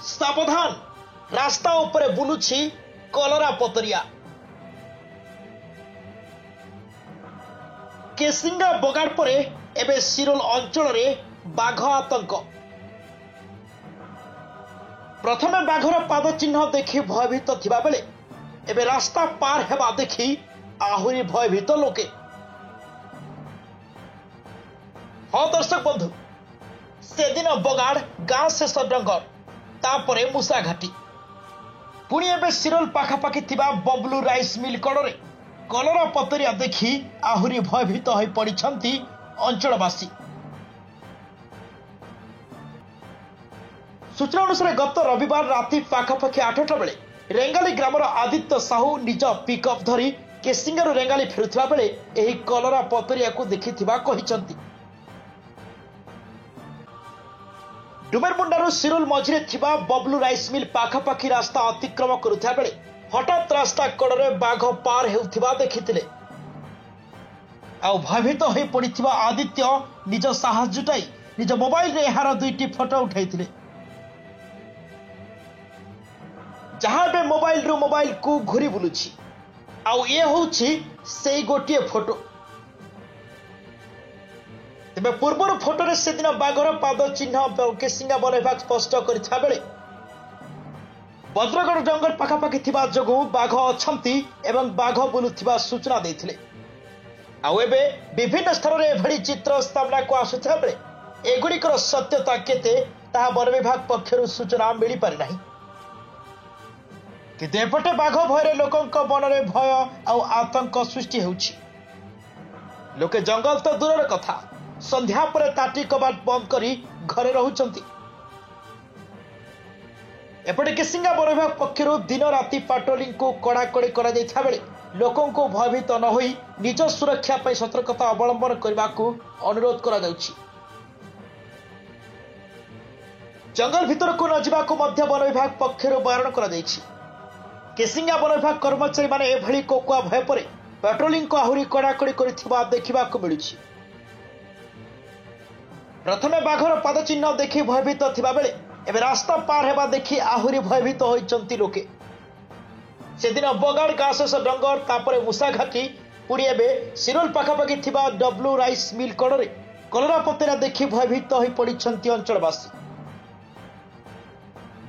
सावधान रास्ता उपरे बुलुछि कलरा पतरिया। केसिंगा बगाड़ परे एबे सिरोल अंचल रे बाघ आतंक। प्रथमे बाघर पाद चिन्ह देखि भयभीत थिबा बेले एबे रास्ता पार हेबा देखि आहुरी भयभीत लोके। हाँ दर्शक बंधु, से दिन बगाड़ गांव शेष डंगर तापरे मूसाघाटी पुणी एबे सिरोल पाखापाखि थिबा बबलू राइस मिल कड़े कलरा पतरिया देखि आहुरी भयभीत होई पड़िछंती अंचलवासी। सूचना अनुसार गत रविवार राति पाखापाखि 8टा बेले रेंगाली ग्रामर आदित्य साहू निज पिकअप धरी केसिंगारू रेंगाली फेरुथिबा बेले एही कलरा पतरिया को देखिथिबा कहिसंती। डुमेरमुंडारू सिरोल मझिरे थिबा बबलू राइस मिल पाखापाखि रास्ता अतिक्रम करुथिबा बेले हठात रास्ता कड़े बाघ पार हेउथिबा देखिथिले। आ भयभीत होई पड़िथिबा आदित्य निज साहस जुटाई निज मोबाइल रे एहार 2टी फोटो उठाइथिले। जहां बे मोबाइल रू मोबाइल को घुरी बुलुछि आउ ये होछि सेई गोटिए फोटो। तेबे पूर्वर फोटो रे से दिन बाघर पाद चिन्ह केसिंगा वन विभाग स्पष्ट करिथा बेले बज्रगढ़ जंगल पाखापाखि थिबा जोगु बाघ अछंती एवं बाघ बुलुथिबा सूचना देथिले। आउ एबे विभिन्न स्तर रे एभଳି चित्र सामना को आसुथा बेले एगुड़िकर सत्यता केते ताहा वन विभाग पक्षरु सूचना मिली पारि नाही। किंतु एपटे बाघ भयरे लोकंक मनरे भय आउ आतंक सृष्टि हेउछि। लोके जंगल तो दूरर कथा संध्या परे ताटी कबाट बंद करी घरे रहुचंती। एपटे केसिंगा वन विभाग पक्षरु दिन राति पाट्रोलिंग को कड़ाकड़ी करा जायथा बेले लोकंक भयभीत न होई निज सुरक्षा पई सतर्कता अवलंबन करबाकू अनुरोध करा जाउछि। जंगल भीतर को न जिबाकू मध्य वन विभाग पक्षरु बारण करा जायछि। केसिंगा वन विभाग कर्मचारी माने एभଳି कोकुआ भय परे पेट्रोलिंग को आहुरी कड़ाकड़ी करिथिबा देखिबाकू मिलुछि। प्रथमे बाघर पाद चिन्ह देखि भयभीत थिबा बेले एबे रास्ता पार हेबा देखि आहुरी भयभीत होइचंती लोके। से दिन बगाड़ गाँ शेष डंगर तापरे मूसाघाटी पुणी एबे सिरोल पाखापाखि थिबा डब्लू राइस मिल कड़े कलरा पतरिया देखि भयभीत होई पड़िछंती अंचलवासी।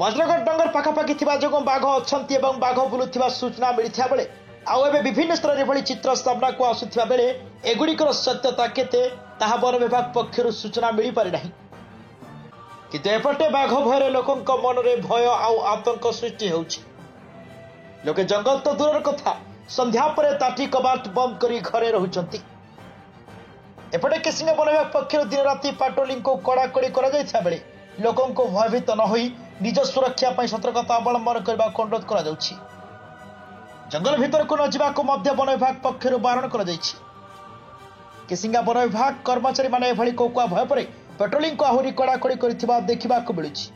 बज्रगढ़ डंगर पाखापाखि थिबा जोगु बाघ अछंती एवं बाघ बुलुथिबा सूचना मिलिथिबा बेले आउ एबे विभिन्न स्तर रे एभଳି चित्र सामना को आसुथिबा बेले एगुड़िकर सत्यता केते ताहा वन विभाग पक्षरु सूचना मिली पारि नाही। किंतु एपटे बाघ भयरे लोकंक मनरे भय आउ आतंक सृष्टि हेउछि। लोके जंगल तो दूरर कथा संध्या परे ताटी कबाट बंद करी घरे रहुचंती। एपटे केसिंगा वन विभाग पक्षरु दिन राति पाट्रोलिंग को कड़ाकड़ी करा जायथा बेले लोकंक भयभीत न होई निज सुरक्षा पई सतर्कता अवलंबन करबाकू अनुरोध करा जाउछि। जंगल भीतर को न जिबाकू मध्य वन विभाग पक्षरु बारण करा जायछि। केसिंगा वन विभाग कर्मचारी माने एभଳି कोकुआ भय परे पेट्रोलिंग को आहुरी कड़ाकड़ी करिथिबा देखिबाकू मिलुछि।